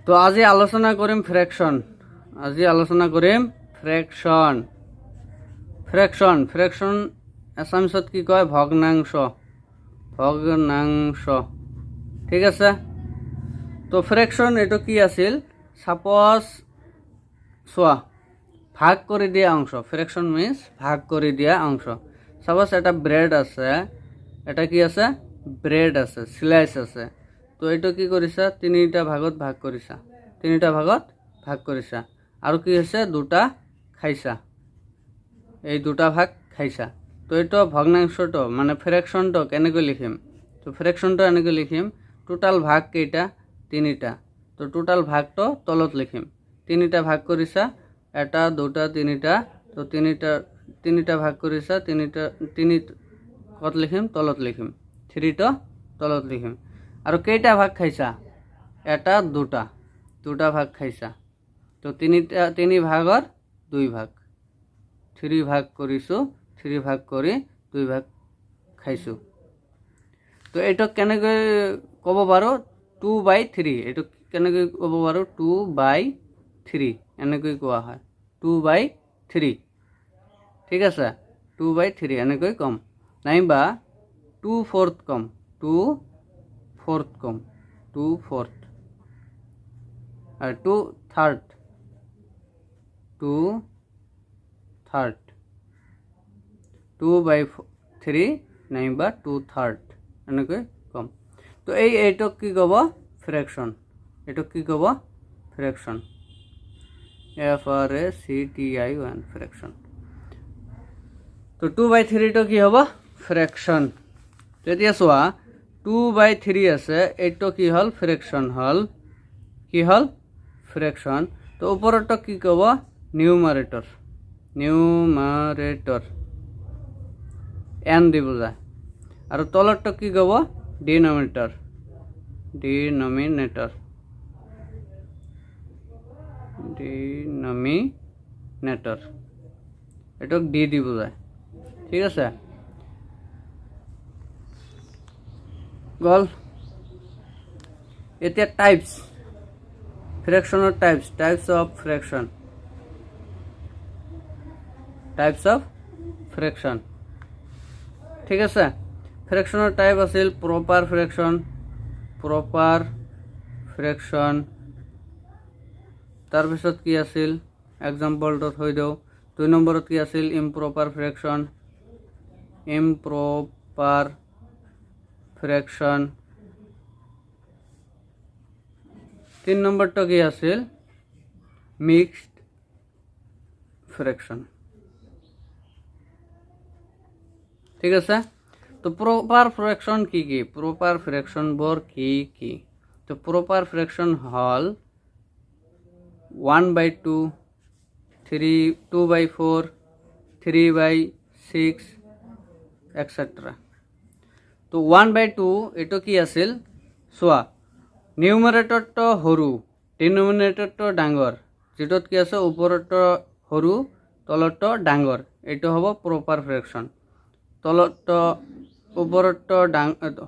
তো আজি আলোচনা কৰিম ফ্ৰেকশন। ফ্ৰেকশন এছামিছত কি কয়? ভগ্নাংশ। ঠিক আছে। তো ফ্ৰেকশন এইটো কি আছিল? সাপোজ চোৱা, ভাগ কৰি দিয়া অংশ। ফ্ৰেকশন মিন্স ভাগ কৰি দিয়া অংশ। সাপোজ এটা ব্ৰেড আছে, এটা কি আছে? ব্ৰেড আছে, স্লাইস আছে। তো এইটো কি কৰিছা? তিনিটা ভাগত ভাগ কৰিছা। আৰু কি হৈছে? দুটা খাইছা। এই দুটা ভাগ খাইছা। তো এইটো ভগ্নাংশটো মানে ফ্ৰেকশনটো কেনেকৈ লিখিম? তো ফ্ৰেকশনটো এনেকৈ লিখিম, টোটাল ভাগ কেইটা? তিনিটা। তো টোটাল ভাগটো তলত লিখিম। তিনিটা ভাগ কৰিছা, এটা দুটা তিনিটা। তো তিনিটা ভাগ কৰিছা, তিনি কত লিখিম? তলত লিখিম। থ্ৰীটো তলত লিখিম। আৰু কেইটা ভাগ খাইছা? এটা দুটা ভাগ খাইছা। তো তিনি ভাগৰ দুই ভাগ। থ্ৰী ভাগ কৰিছোঁ, থ্ৰী ভাগ কৰি দুই ভাগ খাইছোঁ। তো এইটো কেনেকৈ ক'ব পাৰোঁ? 2/3। এইটো কেনেকৈ ক'ব পাৰোঁ? 2/3 এনেকৈ কোৱা হয়। 2/3 ঠিক আছে। 2/3 এনেকৈ কম, নাইবা 2/4 কম। 2/4 কম, 2/4 আর 2/3 2/3 নাইবা 2/3 এনেকৈ কম। তো এইটোক কি ক'ব? ফ্ৰেকশন। এইটোক কি ক'ব? ফ্ৰেকশন। FRACTION ফ্ৰেকশন। তো 2/3টো কি হ'ব? ফ্ৰেকশন। তেতিয়া চোৱা, 2/3 আছে, এইটো কি হ'ল? ফ্ৰেকশন হ'ল। কি হ'ল? ফ্ৰেকশন। তো ওপৰতো কি ক'ব? নিউমাৰেটৰ এন দি বুজায়। আৰু তলৰটো কি ক'ব? ডিনমিনেটৰ এটোক ডি দি বুজায়। ঠিক আছে, গ'ল। এতিয়া টাইপস, ফ্ৰেকশনৰ টাইপস অফ ফ্ৰেকশন। ঠিক আছে। ফ্ৰেকশনৰ টাইপ আছিল প্ৰপাৰ ফ্ৰেকশন। তাৰপিছত কি আছিল? এক্সাম্পলটো থৈ দিওঁ। 2 নম্বৰত কি আছিল? ইম্প্ৰপাৰ ফ্ৰেকশন। 3 নম্বৰটো কি আছিল? মিক্সড ফ্ৰেকশন। ঠিক আছে। তো প্রপার ফ্রেকশন কি? প্রপার ফ্রেকশন বোর কি? তো প্রপার ফ্রেকশন হল 1/2, 2/4, 3/6 এটসেট্রা। তো 1/2 এটো কি আছিল? চোৱা, নিউমাৰেটৰটো সৰু, ডিনমিনেটৰটো ডাঙৰ। যেটোত কি আছে? ওপৰতো সৰু, তলতো ডাঙৰ। এইটো হ'ব প্ৰপাৰ ফ্ৰেকশন। তলতো ওপৰতো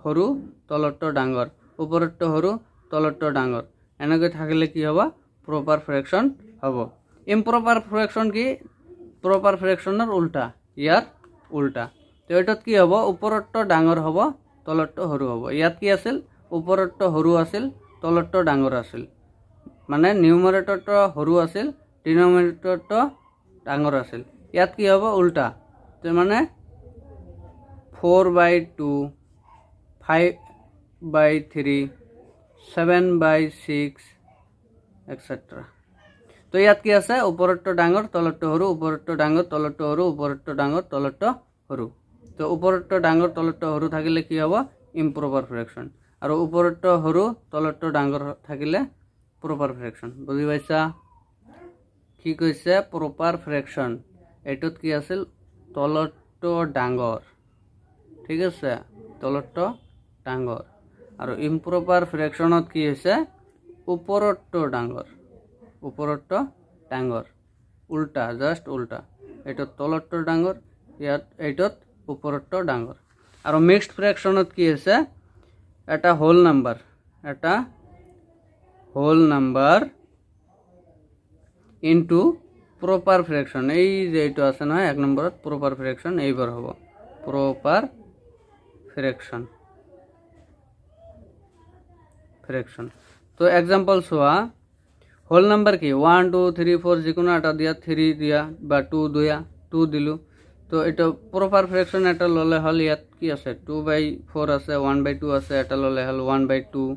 সৰু, তলতো ডাঙৰ, ওপৰতো সৰু, তলতো ডাঙৰ। এনেকৈ থাকিলে কি হ'ব? প্ৰপাৰ ফ্ৰেকশন হ'ব। ইম্প্ৰপাৰ ফ্ৰেকশন কি? প্ৰপাৰ ফ্ৰেকশনৰ উল্টা, ইয়াৰ উল্টা। তো এটাত কি হ'ব? ওপৰতো ডাঙৰ হ'ব, তলতো সৰু হ'ব। ইয়াত কি আছিল? ওপৰতো সৰু আছিল, তলতো ডাঙৰ আছিল। মানে নিউমাৰেটৰটো সৰু আছিল, ডিনমিনেটৰটো ডাঙৰ আছিল। ইয়াত কি হ'ব? উল্টা। তো মানে 4/2, 5/3, 7/6 এটসেট্রা। তো ইয়াত কি আছে? ওপৰতো ডাঙৰ, তলতো সৰু, ওপৰতো ডাঙৰ, তলতো সৰু, ওপৰতো ডাঙৰ, তলতো সৰু। তো ওপৰতো ডাঙৰ, তলতো সৰু থাকিলে কি হ'ব? ইম্প্ৰপাৰ ফ্ৰেকশন। আৰু ওপৰতো সৰু, তলতো ডাঙৰ থাকিলে প্ৰপাৰ ফ্ৰেকশন। বুজি পাইছা? কি কৈছে? প্ৰপাৰ ফ্ৰেকশন। এইটোত কি আছিল? তলতো ডাঙৰ। ঠিক আছে, তলতো ডাঙৰ। আৰু ইম্প্ৰপাৰ ফ্ৰেকশনত কি হৈছে? ওপৰতো ডাঙৰ, উল্টা, জাষ্ট উল্টা। এইটোত তলতো ডাঙৰ, এইটোত ওপৰতো ডাঙৰ। আৰু মিক্সড ফ্ৰেকশনত কি হৈছে? এটা হোল নাম্বাৰ, এটা হোল নাম্বার ইনটু প্রপার ফ্রেকশন। এই যে এইটো আছে নহয় 1 নম্বরত প্রপার ফ্রেকশন এইবার হব প্রপার ফ্রেকশন। তো এক্সাম্পল চোৱা, হোল নাম্বার কি 1 2 3 4 যিকোনো এটা দিয়া 3 দিয়া বা 2 দিয়া 2 দিলো। তো এটা প্রপার ফ্রেকশন এটা ললে হল ইয়াত কি আছে 2/4 আছে 1/2 আছে, এটা ললে হল 1/2।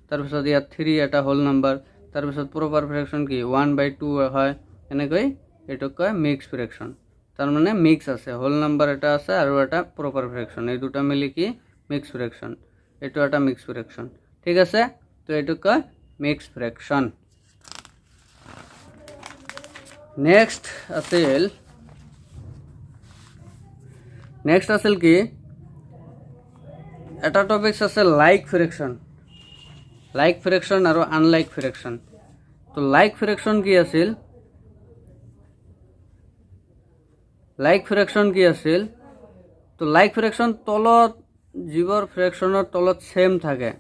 তাৰপিছত ইয়াত 3 এটা হোল নাম্বাৰ, তাৰপিছত প্রপার ফ্রেকশন কি 1/2 হয়। এনেকৈ এটো কয় মিক্স ফ্রেকশন। তার মানে মিক্স আছে, হোল নাম্বার এটা আছে আর এটা প্রপার ফ্রেকশন, এই দুটা মিলি কি মিক্স ফ্রেকশন। এটো একটা মিক্স ফ্রেকশন, ঠিক আছে। তো এটো কয় মিক্স ফ্রেকশন। নেক্সট আছিল কি এটা টপিকস আছে লাইক ফ্রেকশন আর আনলাইক ফ্রেকশন। তো লাইক ফ্রেকশন কি আছিল, তো লাইক ফ্রেকশন তলত যিবোৰ ফ্ৰেকশনৰ তলত সেম থাকে।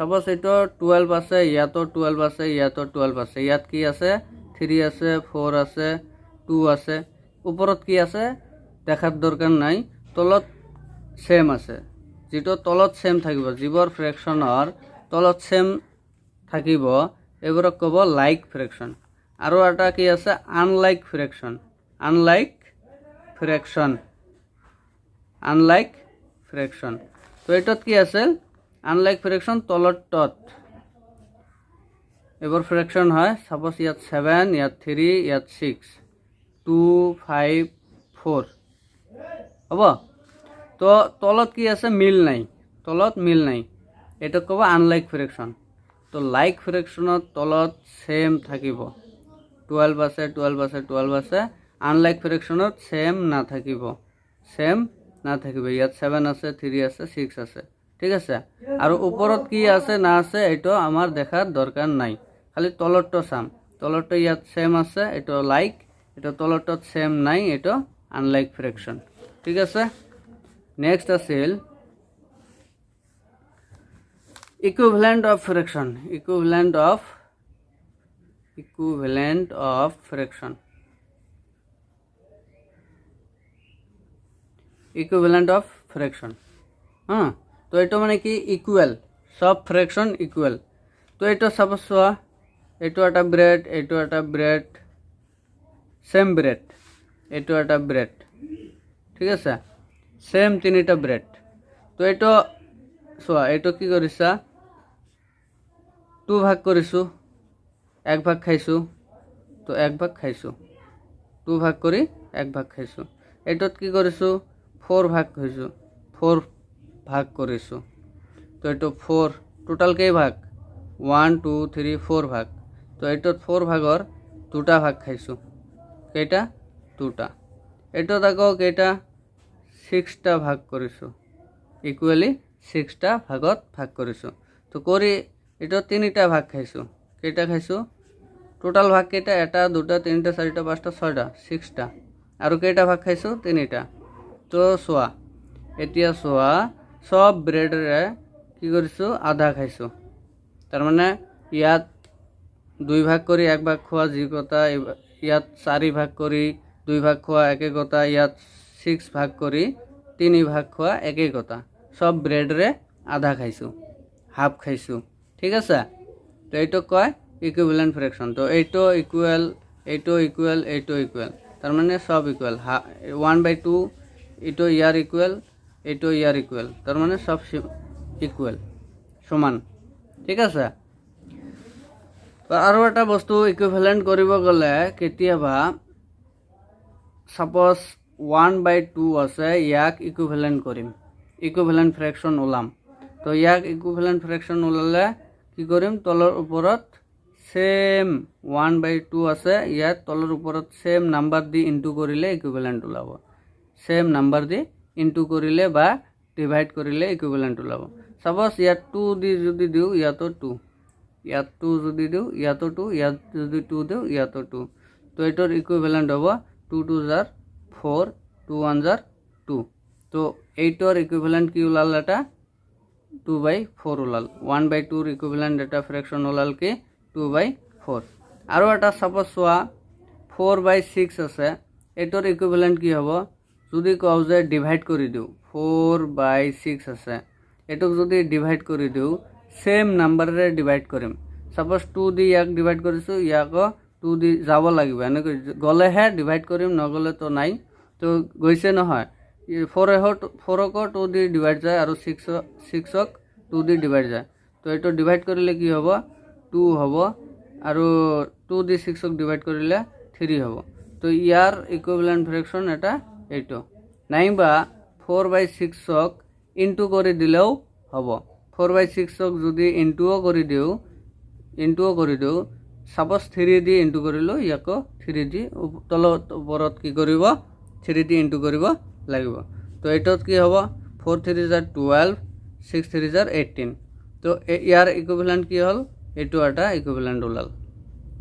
সাপোজ এইটো 12 আছে, ইয়াতো 12 আছে, ইয়াতো 12 আছে, ইয়াত কি আছে 3 আছে 4 আছে 2 আছে, ওপৰত কি আছে দেখাৰ দৰকাৰ নাই, তলত সেম আছে। যেটো তলত সেম থাকিব, যিবোৰ ফ্ৰেকশনৰ তলত সেম থাকিব এইবোৰক ক'ব লাইক ফ্ৰেকশন। আৰু এটা কি আছে আনলাইক ফ্রেকশন। তো এটাত কি আছে আনলাইক ফ্রেকশন, তলত টত এবার ফ্রেকশন হয়। সাপোজ ইয়াত 7, ইয়াত 3, ইয়াত 6, 2 5 4 হব। তো তলত কি আছে মিল নাই, এটা কব আনলাইক ফ্রেকশন। তো লাইক ফ্রেকশনত তলত সেম থাকিব, 12 আছে 12 আছে 12 আছে। আনলাইক ফ্রেকশনত সেম নাথাকিব, ইয়াত 7 আছে 3 আছে 6 আছে, ঠিক আছে। আৰু ওপৰত কি আছে না আছে এইটো আমাৰ দেখাৰ দৰকাৰ নাই, খালি তলৰটো চাম। তলৰটো ইয়াত সেম আছে, এইটো লাইক, এটা তলৰটোত সেম নাই, এইটো আনলাইক ফ্রেকশন, ঠিক আছে। নেক্সট আছিল equivalent of fraction. Equivalent of fraction. হ্যাঁ, তো এটা মানে কি ইকুয়াল, সব ফ্রেকশন ইকুয়াল। তো এটা সাপোজ চোৱা, এইটো এটা ব্রেড, এইটো এটা ব্রেড, সেম ব্রেড, এইটো এটা ব্রেড, ঠিক আছে, সেম তিনিটা ব্রেড। তো এইটো চোৱা, এইটো কি কৰিছা 2 ভাগ কৰিছো, 1 ভাগ খাইছো, তো 1 ভাগ খাইছো, 2 ভাগ কৰি 1 ভাগ খাইছো। এইটোত কি কৰিছো 4 ভাগ কৰিছো, 4 ভাগ কৰিছো। তো এইটো 4 টোটাল কেই ভাগ 1 2 3 4 ভাগ। তো এইটোত 4 ভাগৰ 2টা ভাগ খাইছো, কেইটা 2টা। এইটোত আকৌ কেইটা 6টা ভাগ কৰিছো, ইকুয়ালি 6টা ভাগত ভাগ কৰিছো। তো কৰি এইটো 3টা ভাগ খাইছো, কেইটা খাইছো টোটাল ভাগ কেইটা 1 2 3 4 5 6টা 6টা। আৰু কেইটা ভাগ খাইছো 3টা। তো চোৱা, এতিয়া চোৱা সব ব্ৰেডৰে কি কৰিছো আধা খাইছো। তাৰ মানে ইয়াত 2 ভাগ কৰি 1 ভাগ খোৱা যি কথা, ইয়াত 4 ভাগ কৰি 2 ভাগ খোৱা একে কথা, ইয়াত 6 ভাগ কৰি 3 ভাগ খোৱা একে কথা। সব ব্ৰেডৰে আধা খাইছো, হাফ খাইছো, ঠিক আছে। তো এইটো কয় ইকুইভ্যালেন্ট ফ্রেকশন। তো এইটো ইকুয়াল, এইটো ইকুয়াল, এইটো ইকুয়াল, তার মানে সব ইকুয়াল। 1/2 এইটো ইয়ার ইকুয়াল, এইটো ইয়ার ইকুয়াল, তার মানে সব ইকুয়াল, সমান, ঠিক আছে। আৰু এটা বস্তু ইকুইভ্যালেন্ট কৰিব গ'লে কেতিয়াবা সাপোজ 1/2 আছে, ইয়াক ইকুইভ্যালেন্ট কৰিম, ইকুইভ্যালেন্ট ফ্ৰেকশন ওলাম। তো ইয়াক ইকুইভ্যালেন্ট ফ্ৰেকশন ওলালে কি কৰিম, তলৰ ওপৰত সেম 1/2 আছে, ইয়াত তলৰ ওপৰত সেম নাম্বাৰ দি ইনটু কৰিলে ইকুইভ্যালেন্ট ওলাব। সেম নাম্বাৰ দি ইনটু কৰিলে বা ডিভাইড কৰিলে ইকুইভ্যালেন্ট ওলাব। সাপোজ ইয়াত 2 দি যদি দিওঁ, ইয়াতো 2, ইয়াত 2 যদি দিওঁ, ইয়াতো 2, ইয়াত যদি 2 দিওঁ, ইয়াতো 2। তো এটার ইকুইভ্যালেন্ট হব 2 2 जार 4, 2 1 जार 2। তো এইটার ইকুইভ্যালেন্ট কি ওলাল, এটা 2/4 ওলাল। 1/2 ইকুইভ্যালেন্ট এটা ফ্রেকশন ওলাল কি 2/4 আৰু এটা সাপোজ চোৱা 4/6 আছে এটোৰ ইকুইভ্যালেন্ট কি হ'ব যদি কও যে ডিভাইড কৰি দিও 4/6 আছে এটোক যদি ডিভাইড কৰি দিও সেম নাম্বাৰৰে ডিভাইড কৰিম সাপোজ 2 দি ইয়াক ডিভাইড কৰিছো ইয়াকো 2 দি যাব লাগিব এনে গলেহে ডিভাইড কৰিম নগলে তো নাই তো গৈছে নহয় 4ক 2 দি ডিভাইড যায় আৰু 6ক 2 দি ডিভাইড যায় তো এটো ডিভাইড কৰিলে কি হ'ব 2 হ'ব আৰু 2 দি 6ক ডিভাইড কৰিলে 3 হ'ব তো ইয়াৰ ইকুইভ্যালেন্ট ফ্ৰ্যাকশন এটা এইটো নাইবা 4/6ক ইনটু কৰি দিলেও হ'ব 4/6ক যদি ইনটুও কৰি দিও সাপোজ 3 দি ইনটু কৰিলো ইয়াকো 3 দি তলত ওপৰত কি কৰিব 3 দি ইনটু কৰিব লাগিব তো এটোত কি হ'ব 4 3 * 12 6 3 * 18 তো ইয়াৰ ইকুইভ্যালেন্ট কি হল এটো এটা ইকুইভ্যালেন্ট ওলাল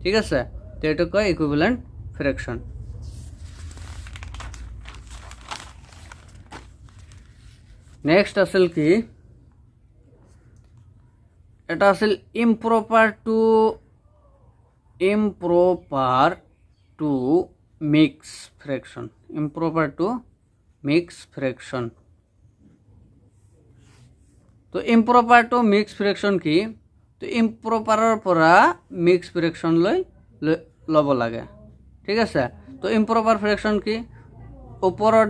ঠিক আছে তো এটো কয় ইকুইভ্যালেন্ট ফ্র্যাকশন নেক্সট আছিল কি এটা আছিল improper to mix fraction improper to mix fraction তো ইম্প্রপার টু মিক্স ফ্র্যাকশন কি তো ইম্প্ৰপাৰৰ পৰা মিক্স ফ্ৰ্যাকশন লৈ লব লাগে ঠিক আছে তো ইম্প্ৰপাৰ ফ্ৰ্যাকশন কি ওপৰত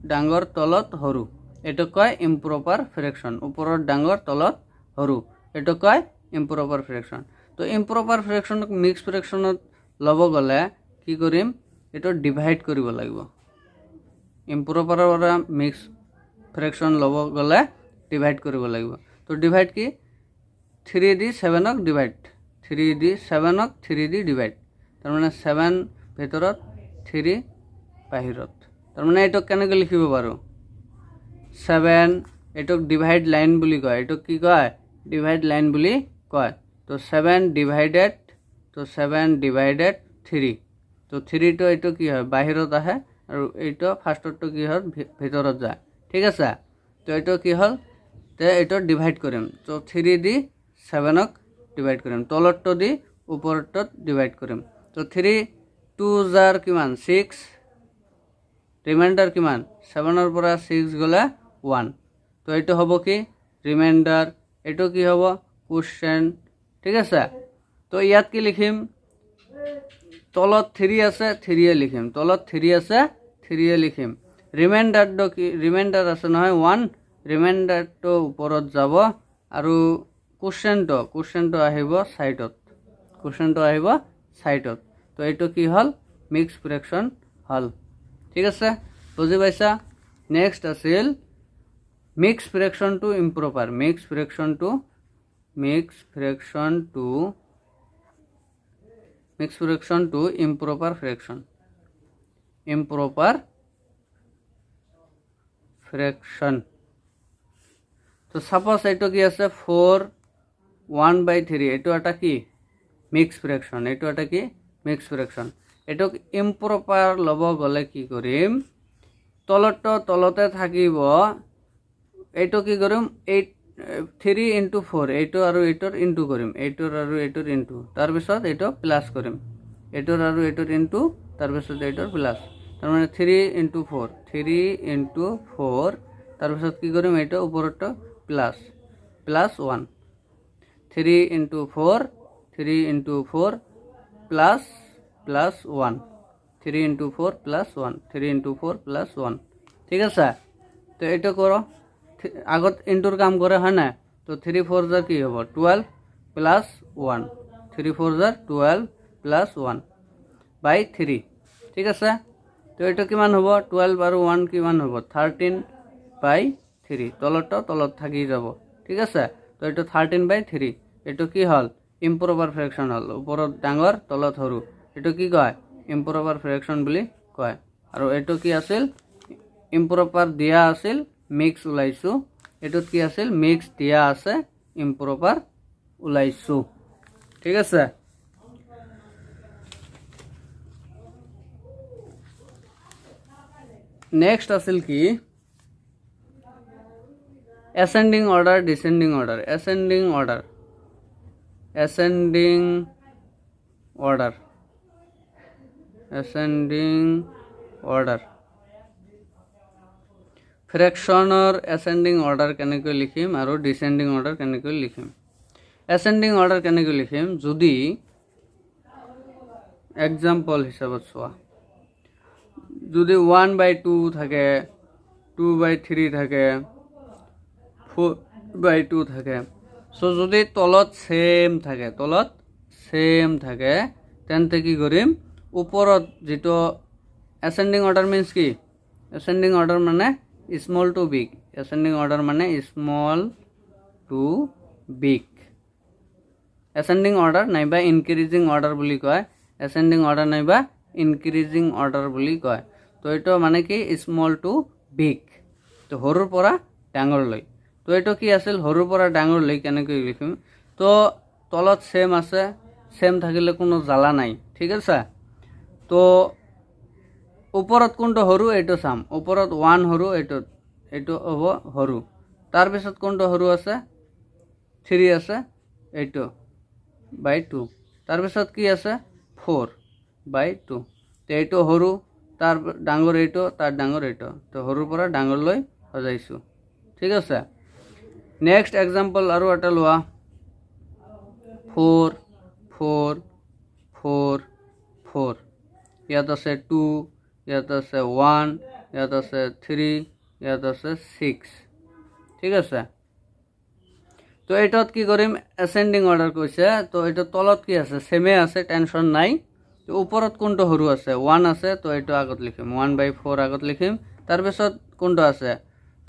ডাঙৰ তলত সৰু এটো কয় ইম্প্ৰপাৰ ফ্ৰ্যাকশন ওপৰত ডাঙৰ তলত সৰু এটো কয় ইম্প্ৰপাৰ ফ্ৰ্যাকশন তো ইম্প্ৰপাৰ ফ্ৰ্যাকশনক মিক্স ফ্ৰ্যাকশনত লব গলে কি কৰিম এটো ডিভাইড কৰিব লাগিব ইম্প্ৰপাৰৰ পৰা মিক্স ফ্ৰ্যাকশন লব গলে ডিভাইড কৰিব লাগিব তো ডিভাইড কি 3 দি 7ক ডিভাইড 3 দি 7ক 3 দি ডিভাইড তাৰ মানে 7 ভিতৰত 3 বাহিৰত তাৰ মানে এটো কেনেকৈ লিখিব পাৰো 7 এটোক ডিভাইড লাইন বুলি কয় এটোক কি কয় ডিভাইড লাইন বুলি কয় তো 7 ডিভাইডেড 3 তো 3 তো এটো কি হয় বাহিৰত আহে আৰু এইটো ফাৰ্স্টটো কি হয় ভিতৰত যায় ঠিক আছে তো এটো কি হল তে এটো ডিভাইড কৰিম তো 3 দি 7ক ডিভাইড কৰিম তলৰটো দি ওপৰটো ডিভাইড কৰিম তো 3 2 জাৰ কিমান 6 ৰিমাইন্ডাৰ কিমান 7 এৰ পৰা 6 গলে 1 তো এটো হ'ব কি রিমাইন্ডার এটো কি হ'ব কোশ্চেন ঠিক আছে তো ইয়াত কি লিখিম তলত 3 আছে 3 এ লিখিম তলত 3 আছে 3 এ লিখিম রিমাইন্ডার কি রিমাইন্ডার আছে নহয় 1 রিমাইন্ডার তো ওপৰত যাব আৰু কোশ্চেনটো আহিব সাইডত তো এটো কি হল মিক্স ফ্র্যাকশন হল ঠিক আছে বুঝি পাইছা নেক্সট আছিল mix fraction to improper mix fraction to improper fraction তো সাপোজ এটো কি আছে 4 1/3 এটো এটা কি মিক্স ফ্র্যাকশন এটোক ইম্প্রপার লব গলে কি কৰিম তলতে থাকিব এইটো কি কৰিম 3 * 4 এইটো আৰু এইটোৰ ইনটু কৰিম এইটোৰ আৰু এইটোৰ ইনটু তাৰ পিছত এইটো প্লাস কৰিম এইটোৰ আৰু এইটোৰ ইনটু তাৰ পিছত এইটোৰ প্লাস তাৰ মানে 3 * 4 তাৰ পিছত কি কৰিম এইটো ওপৰটো প্লাস 1 3 * 4 প্লাস 1 3 * 4 প্লাস 1 3 * 4 প্লাস 1 ঠিক আছে তো এটা করো আগত ইনটুর কাম করে হয় না তো 3 4 যা কি হবো 12 প্লাস 1 3 4 যা 12 প্লাস 1 বাই 3 ঠিক আছে তো এটা কিমান হবো 12 আর 1 কিমান হবো 13/3 তলত থাকি যাব ঠিক আছে তো এটা 13/3 এটা কি হল ইম্প্রপার ফ্র্যাকশন হল উপরত ডাঙৰ তলত সৰু এটো কি কয় ইম্প্ৰপাৰ ফ্ৰ্যাকশন বুলি কয় আৰু এটো কি আছিল ইম্প্রপার দিয়া আছিল মিক্স ওলাইছো এটোত কি আছিল মিক্স দিয়া আছে ইম্প্রপার ওলাইছো ঠিক আছে নেক্সট আছিল কি ascending order descending order ascending order ফ্ৰেকশ্যনৰ ascending order কেনেকৈ লিখিম আৰু descending order কেনেকৈ লিখিম ascending order কেনেকৈ লিখিম যদি এক্সাম্পল হিচাপত চোৱা যদি 1/2 থাকে 2/3 থাকে 4/2 থাকে সো যদি তলত সেম থাকে তেন্তে কি কৰিম ওপৰত যেটো ascending order means কি ascending order মানে small to big ascending order মানে small to big ascending order নাইবা increasing order বুলি কয় ascending order নাইবা increasing order বুলি কয় তো এটা মানে কি small to big তো সৰুৰ পৰা ডাঙৰলৈ তো এটা কি আছিল সৰুৰ পৰা ডাঙৰলৈ কেনেকৈ লিখিম তো তলত সেম আছে সেম থাকিলে কোনো জ্বালা নাই ঠিক আছে তো ওপৰত কোনটো সৰু এইটো চাম ওপৰত 1 সৰু এইটো হ'ব সৰু তাৰ পিছত কোনটো সৰু আছে 3 আছে এইটো /2 তাৰ পিছত কি আছে 4/2 তো এইটো সৰু তাৰ ডাঙৰ এইটো তাৰ ডাঙৰ এইটো তো সৰুৰ পৰা ডাঙৰলৈ সজাইছো ঠিক আছে নেক্সট এক্সাম্পল আৰু এটা লোৱা 4 4 4 4 ইয়াত আছে 2 ইয়াত আছে 1 ইয়াত আছে 3 ইয়াত আছে 6 ঠিক আছে তো এটাত কি কৰিম ascending order কৈছে তো এটা তলত কি আছে সেমে আছে টেনশন নাই তো ওপৰত কোনটো সৰু আছে 1 আছে তো এইটো আগত লিখিম 1/4 আগত লিখিম তাৰ পিছত কোনটো আছে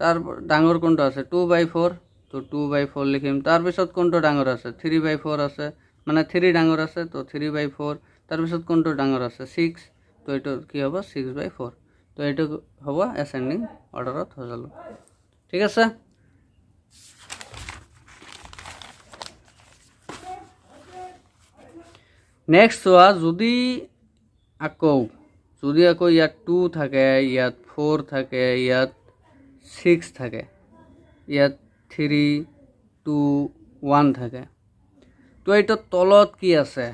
তাৰ ডাঙৰ কোনটো আছে 2/4 তো 2/4 লিখিম তাৰ পিছত কোনটো ডাঙৰ আছে 3/4 আছে মানে 3 ডাঙৰ আছে তো 3/4 তাৰ পিছত কোনটো ডাঙৰ আছে 6 তো এইটো কি হ'ব 6/4 তো এইটো হ'ব ascending orderত হজালো ঠিক আছে নেক্সট হোৱা যদি আকৌ ইয়াত 2 থাকে ইয়াত 4 থাকে ইয়াত 6 থাকে ইয়াত 3 2 1 থাকে তো এইটো তলত কি আছে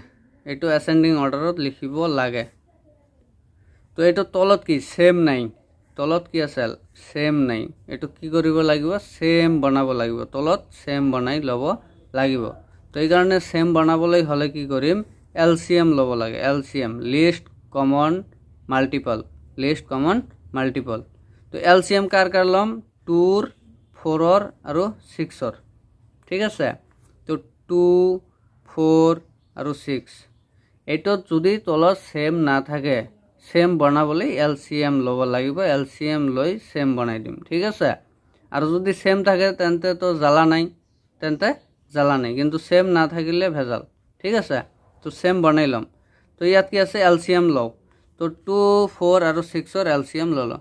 এইটো ascending orderত লিখিব লাগে তো এইটো তলত কি সেম নাই তলত কি আছে সেম নাই এইটো কি কৰিব লাগিব সেম বনাব লাগিব তলত সেম বনাই লব লাগিব তো এই কাৰণে সেম বনাবলৈ হলে কি কৰিম LCM লব লাগে LCM লিষ্ট কমন মাল্টিপল তো LCM কাৰ লম 2 4 আৰু 6 ঠিক আছে তো 2 4 আৰু 6 এইটোত যদি তলত সেম না থাকে সেম বনাবলৈ LCM লব লাগিব LCM লৈ সেম বনাই দিম ঠিক আছে আৰু যদি সেম থাকে তেন্তে তো জ্বালা নাই কিন্তু সেম না থাকিলে ভেজাল ঠিক আছে তো সেম বনাই লম তো ইয়াত কি আছে LCM লও তো 2 4 আৰু 6 ৰ LCM ললো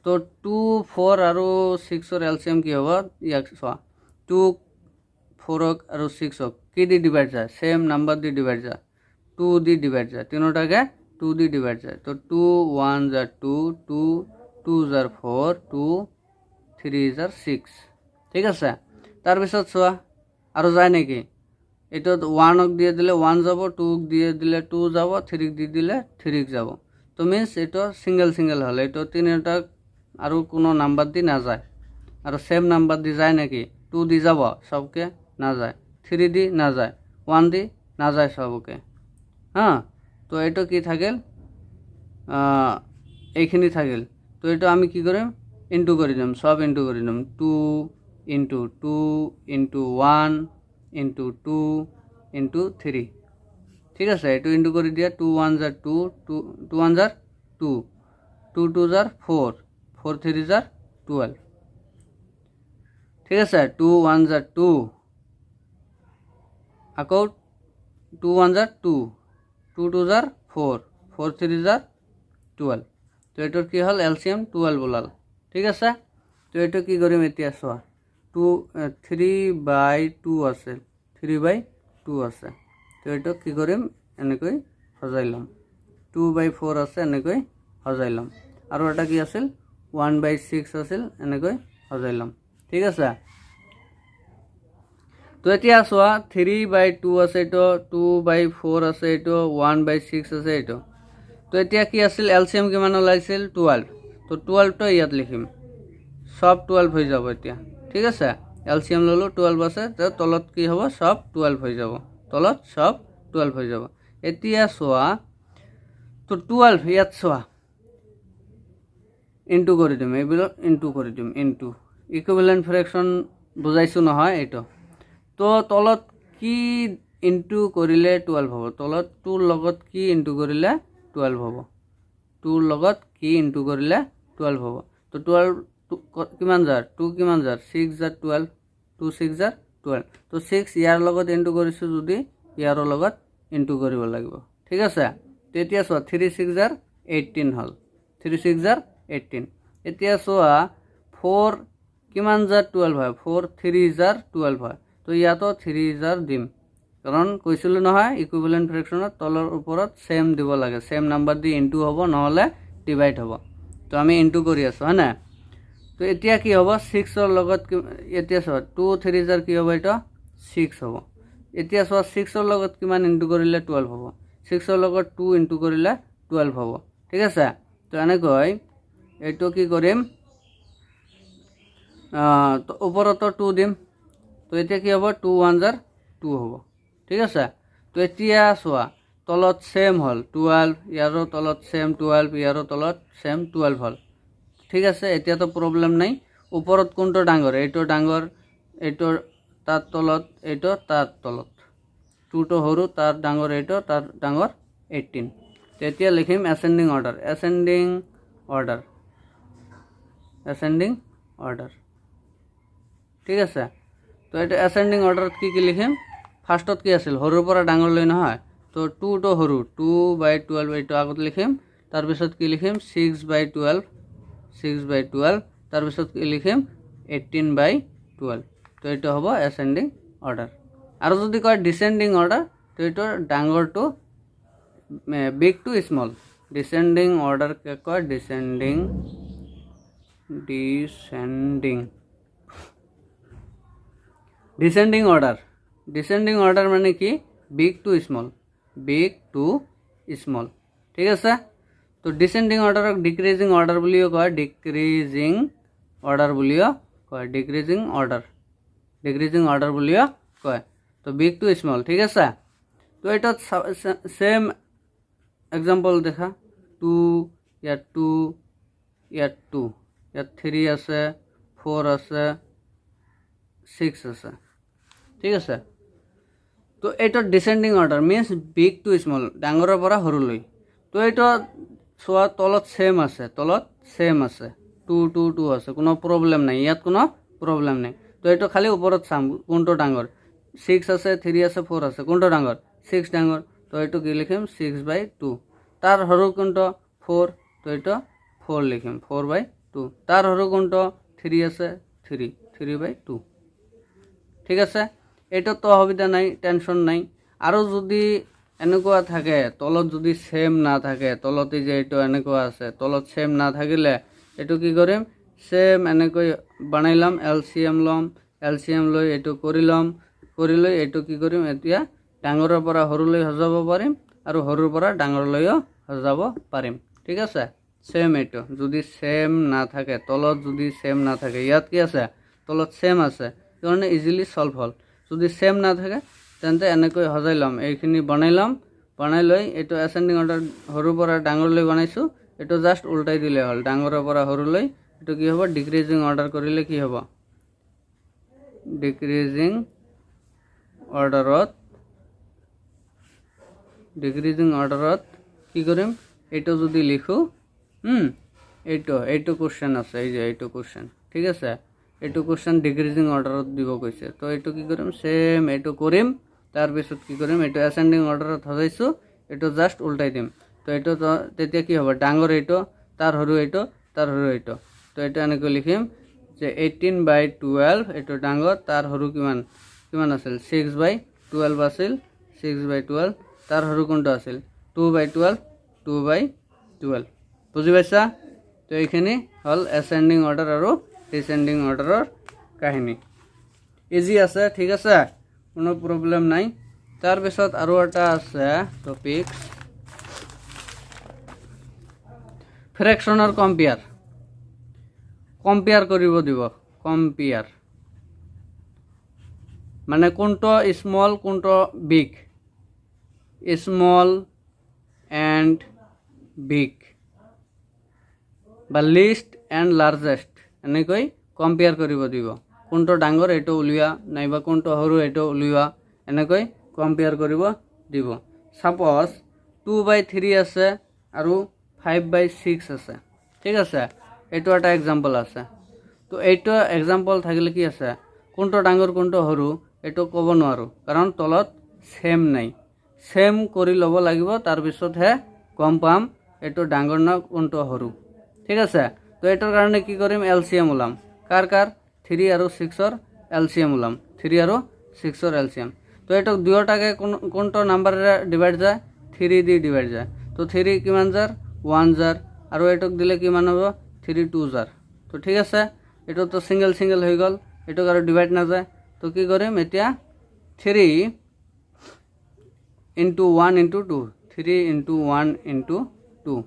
তো 2 4 আৰু 6 ৰ LCM কি হ'ব ইয়াক চোৱা 2 4 আৰু 6 কি দি ডিভাইড যায় সেম নাম্বার দি ডিভাইড যায় 2 দি ডিভাইড যায় তিনটাকে 2 দি ডিভাইড যায় তো 2 1 যা 2 2 2 যা 4 2 3 যা 6 ঠিক আছে তাৰ পিছত চোৱা আৰু যায় নেকি এটা 1 ক দিয়ে দিলে 1 যাব 2 ক দিয়ে দিলে 2 যাব 3 ক দি দিলে 3 যাব তো মিন্স এটা সিঙ্গেল হলে এটা তিনটা আৰু কোনো নাম্বাৰ দি না যায় আৰু সেম নাম্বার দি যায় নাকি 2 দি যাব সবকে না যায় 3 দি না যায় 1 দি না যায় সবকে হ্যাঁ তো এটা কি থাকিল এইখিনি থাকিল তো এটা আমি কি কৰিম ইনটু কৰি দিম সব ইনটু কৰি দিম 2 into 2 into 1 into 2 into 3 ঠিক আছে এটো ইনটু কৰি দিয়া 2 1 যা 2 2 1 যা 2 2 2 যা 4 4 3 যা 12 ঠিক আছে 2 1 যা 2 আকৌ 2 1 যা 2 2 2 যা 4 4 3 যা 12 তো এটোৰ কি হল LCM 12 ওলাল ঠিক আছে তো এটো কি কৰিম এতিয়া চোৱা 3/2 আছে 3/2 আছে তো এটো কি কৰিম এনেকৈ সজাই লম 2/4 আছে এনেকৈ সজাই লম আৰু এটা কি আছিল 1/6 আছিল এনেকৈ সজাই লম ঠিক আছে তো এতিয়া চোৱা 3/2 আছে এইটো, 2/4 আছে এইটো, 1/6 আছে এইটো। তো এতিয়া কি আছিল, এলচিএম কিমান ওলাইছিল 12। তো 12টো ইয়াত লিখিম, সব 12 হৈ যাব এতিয়া। ঠিক আছে, এলচিএম ল'লোঁ 12 আছে, তো তলত কি হ'ব, সব 12 হৈ যাব, তলত সব 12 হৈ যাব। এতিয়া চোৱা, তো 12 ইয়াত চোৱা ইনটু কৰি দিম, এইবিলাক ইনটু কৰি দিম, ইনটু ইকুইভেলেন্ট ফ্ৰেকশন বুজাইছোঁ নহয় এইটো। তো তলত কি ইনটু কৰিলে 12 হ'ব, তলত 2ৰ লগত কি ইনটু কৰিলে 12 হ'ব, 2ৰ লগত কি ইনটু কৰিলে 12 হ'ব। তো 12 কিমান জাৰ, 2 কিমান জাৰ, 6 জাৰ 12, 2 6 জাৰ 12। তো 6 ইয়াৰ লগত ইনটু কৰিছোঁ যদি ইয়াৰৰ লগত ইনটু কৰিব লাগিব। ঠিক আছে, তেতিয়া চোৱা 3 6 জাৰ 18 হ'ল, 3 6 জাৰ 18। এতিয়া চোৱা 4 কিমান জাৰ 12 হয়, 4 3 জাৰ 12 হয়। তো ইয়াতো 3 জাৰ দিম, কাৰণ কৈছিলোঁ নহয় ইকুইভেলেন্ট ফ্ৰেকশনত তলৰ ওপৰত সেম দিব লাগে, সেম নাম্বাৰ দি ইনটু হ'ব, নহ'লে ডিভাইড হ'ব। তো আমি ইনটু কৰি আছোঁ হয় না। তো এতিয়া কি হ'ব, 6ৰ লগত এতিয়া চোৱা 2 3 জাৰ কি হ'ব, এইটো 6 হ'ব। এতিয়া চোৱা 6ৰ লগত কিমান ইনটু কৰিলে 12 হ'ব, 6ৰ লগত 2 ইনটু কৰিলে 12 হ'ব। ঠিক আছে, তো এনেকৈ এইটো কি কৰিম, তো ওপৰতো 2 দিম। তো এতিয়া কি হ'ব, 2 1 জাৰ 2 হ'ব। ঠিক আছে, তো এতিয়া চোৱা তলত সেম হ'ল 12, ইয়াৰো তলত সেম 12, ইয়াৰো তলত সেম 12 হ'ল। ঠিক আছে, এতিয়াতো প্ৰব্লেম নাই। ওপৰত কোনটো ডাঙৰ, এইটো ডাঙৰ, এইটো তাৰ তলত, এইটো তাৰ তলত, 2টো সৰু, তাৰ ডাঙৰ এইটো, তাৰ ডাঙৰ 18। তেতিয়া লিখিম ascending order, ascending order, ascending order. ঠিক আছে, তো এইটো এসেন্ডিং অৰ্ডাৰত কি কি লিখিম, ফাৰ্ষ্টত কি আছিল, সৰুৰ পৰা ডাঙৰলৈ নহয়, তো 2টো সৰু, 2/12 এইটো আগত লিখিম। তাৰপিছত কি লিখিম, 6/12, 6/12, তাৰপিছত কি লিখিম 18/12। তো এইটো হ'ব এসেন্ডিং অৰ্ডাৰ। আৰু যদি কয় ডিসেন্ডিং অৰ্ডাৰ, তো এইটো ডাঙৰটো বিগ টু স্মল, ডিসেন্ডিং অৰ্ডাৰকে কয় descending, descending, descending order. Descending order মানে কি, big to small, big to small. ঠিক আছে, তো ডিসেন্ডিং অৰ্ডাৰক ডিক্ৰিজিং অৰ্ডাৰ বুলিও কয়, ডিক্ৰিজিং অৰ্ডাৰ বুলিও কয়, ডিক্ৰিজিং অৰ্ডাৰ, ডিক্ৰিজিং অৰ্ডাৰ বুলিও কয়। তো বিগ টু স্মল। ঠিক আছে, তো এটাত সেম এক্সাম্পল দেখা, 2 ইয়াত 2, ইয়াত 2, ইয়াত 3 আছে, 4 আছে, 6 আছে। ঠিক আছে, তো এইটো descending order means big to small, ডাঙৰৰ পৰা সৰুলৈ। তো এইটো চোৱা তলত সেম আছে, তলত সেম আছে, 2 2 2 আছে, কোনো প্ৰব্লেম নাই, ইয়াত কোনো প্ৰব্লেম নাই। তো এইটো খালি ওপৰত চাম কোনটো ডাঙৰ, 6 আছে, 3 আছে, 4 আছে, কোনটো ডাঙৰ, 6 ডাঙৰ। তো এইটো কি লিখিম 6/2। তাৰ সৰু কোনটো 4, তো এইটো 4 লিখিম, 4/2। তাৰ সৰু কোনটো 3 আছে, 3/2। ঠিক আছে, এইটো তো অসুবিধা নাই, টেনশন নাই। আৰু যদি এনেকুৱা থাকে তলত যদি সেম না থাকে, তলতে যে এইটো এনেকুৱা আছে, তলত সেম না থাকিলে এইটো কি কৰিম, সেম এনেকৈ বনাই ল'ম, এলচিএম ল'ম, এলচিএম লৈ এইটো কৰি ল'ম, কৰি লৈ এইটো কি কৰিম, এতিয়া ডাঙৰৰ পৰা সৰুলৈ সজাব পাৰিম আৰু সৰুৰ পৰা ডাঙৰলৈও সজাব পাৰিম। ঠিক আছে, সেম এইটো যদি সেম না থাকে, তলত যদি সেম না থাকে, ইয়াত কি আছে তলত সেম আছে, সেইকাৰণে ইজিলি সলভ হ'ল। যদি সেম না থাকে তেন্তে এনেকৈ সজাই ল'ম, এইখিনি বনাই ল'ম, বনাই লৈ এইটো এসেন্ডিং অৰ্ডাৰ সৰুৰ পৰা ডাঙৰলৈ বনাইছোঁ, এইটো জাষ্ট উল্টাই দিলে হ'ল, ডাঙৰৰ পৰা সৰুলৈ। এইটো কি হ'ব, ডিক্ৰিজিং অৰ্ডাৰ কৰিলে কি হ'ব, ডিক্ৰিজিং অৰ্ডাৰত, ডিক্ৰিজিং অৰ্ডাৰত কি কৰিম, এইটো যদি লিখোঁ, এইটো কুৱেশ্যন আছে, এই যে এইটো কুৱেশ্যন। ঠিক আছে, এইটো কুৱেশ্যন ডিক্ৰিজিং অৰ্ডাৰত দিব কৈছে। তো এইটো কি কৰিম, সেম এইটো কৰিম, তাৰপিছত কি কৰিম, এইটো এসেন্ডিং অৰ্ডাৰত সজাইছোঁ, এইটো জাষ্ট উল্টাই দিম। তো এইটো তেতিয়া কি হ'ব, ডাঙৰ এইটো, তাৰ সৰু এইটো, তাৰ সৰু এইটো। তো এইটো এনেকৈ লিখিম যে 18/12 এইটো ডাঙৰ, তাৰ সৰু কিমান কিমান আছিল, 6/12 আছিল, 6/12। তাৰ সৰু কোনটো আছিল, 2/12, 2/12। বুজি পাইছা? তো এইখিনি হ'ল এসেন্ডিং অৰ্ডাৰ আৰু ডিসেন্ডিং অৰ্ডাৰৰ কাহিনী। ইজি আছে, ঠিক আছে। কোনো প্ৰব্লেম নাই। তাৰপিছত আৰু এটা আছে টপিক ফ্ৰেকশ্যনৰ কম্পেয়াৰ কৰিব দিব। কম্পেয়াৰ মানে কোনটো স্মল কোনটো বিগ, স্মল এণ্ড বিগ বা লিষ্ট এণ্ড লাৰ্জেষ্ট এনেকৈ কম্পেয়াৰ কৰিব দিব। কোনটো ডাঙৰ এইটো উলিওৱা নাইবা কোনটো সৰু এইটো উলিওৱা, এনেকৈ কম্পেয়াৰ কৰিব দিব। ছাপ'জ 2/3 আছে আৰু 5/6 আছে, ঠিক আছে। এইটো এটা এক্সাম্পল আছে। তো এইটো এক্সাম্পল থাকিলে কি আছে, কোনটো ডাঙৰ কোনটো সৰু এইটো ক'ব নোৱাৰোঁ, কাৰণ তলত ছেম নাই। ছেম কৰি ল'ব লাগিব, তাৰপিছতহে গম পাম এইটো ডাঙৰ না কোনটো সৰু, ঠিক আছে। তো এইটোৰ কাৰণে কি কৰিম, এলচিএম ওলাম। কাৰ 3 আৰু 6ৰ এলচিএম ওলাম। 3 আৰু 6ৰ এলচিএম। তো এইটোক দুয়োটাকে কোনটো নাম্বাৰেৰে ডিভাইড যায়, 3 দি ডিভাইড যায়। তো 3 কিমান যাৰ, 1 যাৰ, আৰু এইটোক দিলে কিমান হ'ব, 3 2 যাৰ। তো ঠিক আছে, এইটো তো ছিংগল হৈ গ'ল, এইটোক আৰু ডিভাইড নাযায়। তো কি কৰিম এতিয়া, 3 × 1 × 2, 3 × 1 × 2।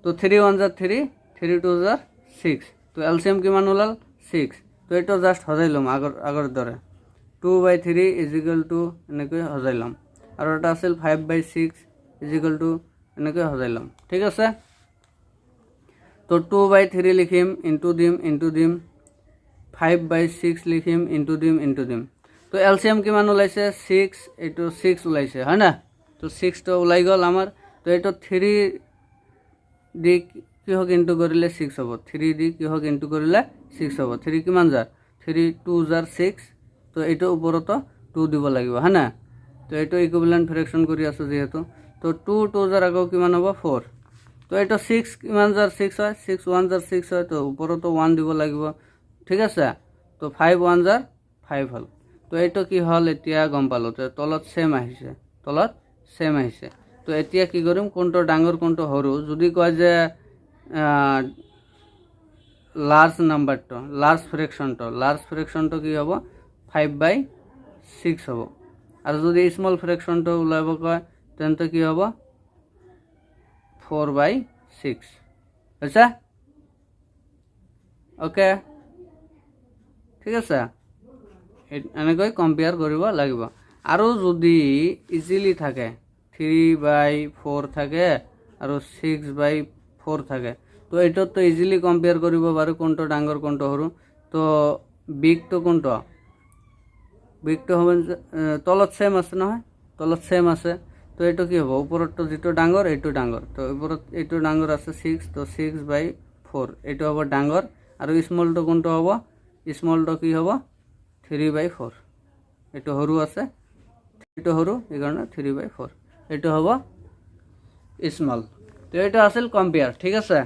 তো 3 1 যাৰ 3, 3 2 যাৰ 6। তো এলচিএম কিমান ওলাল, 6। তো এইটো জাষ্ট সজাই ল'ম আগৰ দৰে, 2/3 এনেকৈ সজাই ল'ম। আৰু এটা আছিল 5/6 এনেকৈ সজাই ল'ম, ঠিক আছে। তো 2/3 লিখিম, ইনটু দিম, 5/6 লিখিম, ইনটু দিম। তো এলচিএম কিমান ওলাইছে, 6, এইটো 6 ওলাইছে, হয় না। তো 6টো ওলাই গ'ল আমাৰ। তো এইটো 3 দি কিহক ইনটু কৰিলে 6 হ'ব, 3 দি কিহক ইনটু কৰিলে 6 হ'ব। 3 কিমান যাৰ, 3 2 যাৰ 6। তো এইটো ওপৰতো 2 দিব লাগিব, হয় না। তো এইটো ইকুইভেলেণ্ট ফ্ৰেকশ্যন কৰি আছোঁ যিহেতু। তো 2 2 যাৰ আকৌ কিমান হ'ব, 4। তো এইটো 6 কিমান যাৰ 6 হয়, 6 1 যাৰ 6 হয়। তো ওপৰতো 1 দিব লাগিব, ঠিক আছে। তো 5 1 যাৰ 5 হ'ল। তো এইটো কি হ'ল, এতিয়া গম পালোঁ। তো তলত ছেম আহিছে, তো এতিয়া কি কৰিম, কোনটো ডাঙৰ কোনটো সৰু। যদি কয় যে লাৰ্জ নাম্বাৰটো, লাৰ্জ ফ্ৰেকশ্যনটো কি হ'ব, 5/6 হ'ব। আৰু যদি স্মল ফ্ৰেকশ্যনটো ওলাব কয় তেন্তে কি হ'ব, 4/6 হৈছে। অ'কে, ঠিক আছে। এনেকৈ কম্পেয়াৰ কৰিব লাগিব। আৰু যদি ইজিলি থাকে, 3/4 থাকে আৰু 6/4 থাকে, তো এইটোতো ইজিলি কম্পেয়াৰ কৰিব পাৰোঁ কোনটো ডাঙৰ কোনটো সৰু। তো বিগটো কোনটো, বিগটো হ'ব তলত ছেম আছে নহয়, তলত ছেম আছে। তো এইটো কি হ'ব, ওপৰতটো যিটো ডাঙৰ এইটো ডাঙৰ। তো ওপৰত এইটো ডাঙৰ আছে 6, তো 6/4 এইটো হ'ব ডাঙৰ। আৰু স্মলটো কোনটো হ'ব, স্মলটো কি হ'ব, 3/4। এইটো সৰু আছে, এইটো সৰু, সেইকাৰণে 3/4 এইটো হ'ব স্মল। তো এইটো আছিল কম্পেয়াৰ, ঠিক আছে।